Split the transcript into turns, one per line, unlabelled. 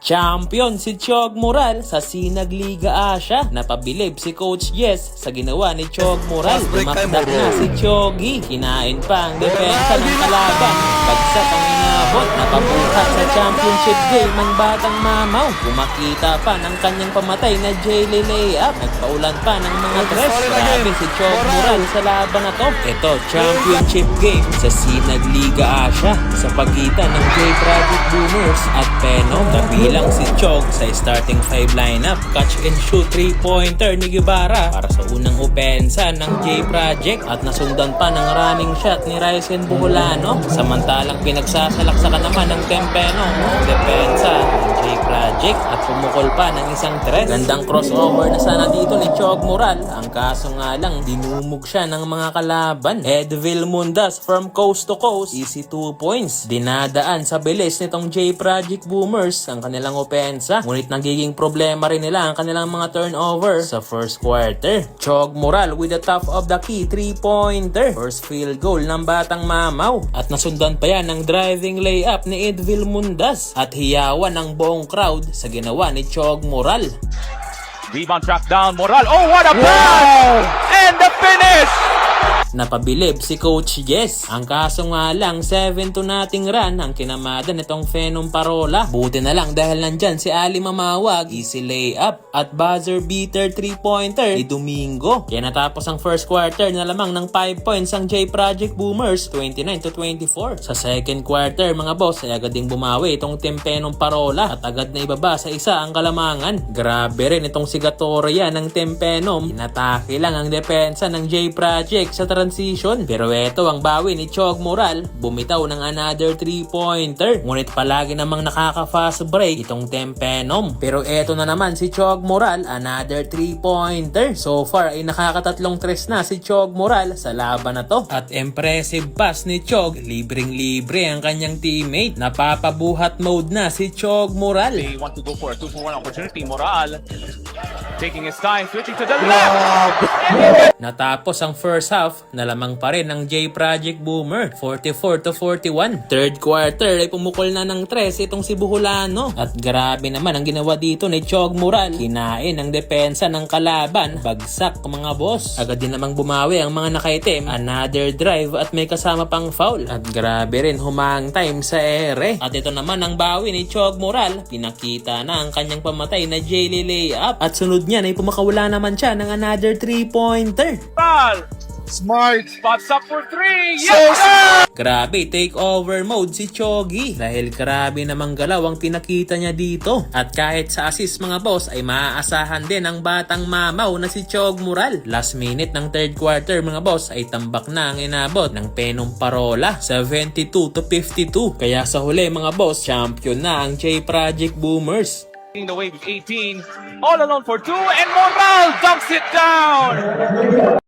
Champion si Chog Moral sa Sinag Liga Asia. Napabilib si Coach Jess sa ginawa ni Chog Moral. Dumakdak na si Choggy. Kinain pa ang depensa ng kalaban. Bagsak ang inabot. Napabuhat sa championship game ang Batang Mamaw. Kumakita pa ng kanyang pamatay na J-Lee layup. Nagpaulan pa ng mga tres. Grabe si Chog Moral sa laban na to. Ito, championship game sa Sinag Liga Asia sa pagitan ng J-Project Boomers at Penom. Nabilang si Chog sa starting 5 lineup. Catch and shoot 3-pointer ni Guevara para sa unang opensa ng J-Project at nasundan pa ng running shot ni Ryzen Buholano. Samantalang pinagsasalaksakan naman ng Tempeno ang depensa ng J-Project at pumukol pa ng isang tres. Gandang crossover na sana dito ni Chog Moral. Ang kaso nga lang, dinumog siya ng mga kalaban. Edville Mundas from coast to coast, easy 2 points. Dinadaan sa bilis nitong J-Project Boomers ang kanilang opensa. Ngunit nagiging problema rin nila ang kanilang mga turnover sa first quarter. Chog Moral with the top of the key 3-pointer. First field goal ng Batang Mamaw. At nasundan pa yan ng driving layup ni Edville Mundas. At hiyawan ng buong crowd sa ginawa ni Chog Moral.
Rebound track down, Moral. Oh, what a pass! And the finish!
Napabilib si Coach Jess. Ang kaso nga lang, 7-2 run ang kinamada nitong Phenom Parola. Buti na lang dahil nandyan si Ali Mamawag, easy layup at buzzer beater 3-pointer ni Domingo. Kaya natapos ang first quarter na lamang ng 5 points ang J-Project Boomers, 29-24. Sa second quarter mga boss ay agad ding bumawi itong Team Phenom Parola at agad na ibaba sa isa ang kalamangan. Grabe rin itong sigatoria ng Team Phenom. Inatake lang ang depensa ng J-Project sa transition. Pero eto ang bawi ni Chog Moral. Bumitaw ng another 3-pointer. Ngunit palagi namang nakaka-fast break itong Tempenom. Pero eto na naman si Chog Moral. Another 3-pointer. So far ay nakakatatlong tres na si Chog Moral sa laban na to. At impressive pass ni Chog. Libreng-libre ang kanyang teammate. Napapabuhat mode na si Chog Moral.
They want to go for a 2-for-1 opportunity. Moral taking his time, switching to the left.
Natapos ang first half na lamang pa rin ng J-Project Boomer, 44-41. Third quarter ay pumukol na ng tres itong si Buholano. At grabe naman ang ginawa dito ni Chog Moral. Kinain ang depensa ng kalaban. Bagsak mga boss. Agad din namang bumawi ang mga nakaitim. Another drive at may kasama pang foul. At grabe rin humang time sa ere. At ito naman ang bawi ni Chog Moral. Pinakita na ang kanyang pamatay na J-Lee layup. At sunod niyan ay pumakawala naman siya ng another 3-pointer.
Smart. Spots up for 3. Yes, sir!
Grabe, take over mode si Choggy. Dahil grabe namang galaw ang pinakita niya dito. At kahit sa assist mga boss ay maaasahan din ang Batang Mamaw na si Chog Moral. Last minute ng third quarter mga boss ay tambak na ang inabot ng Phenom Parola, 72-52. Kaya sa huli mga boss, champion na ang J-Project Boomers.
In the wave of 18, all alone for 2, and Moral dumps it down.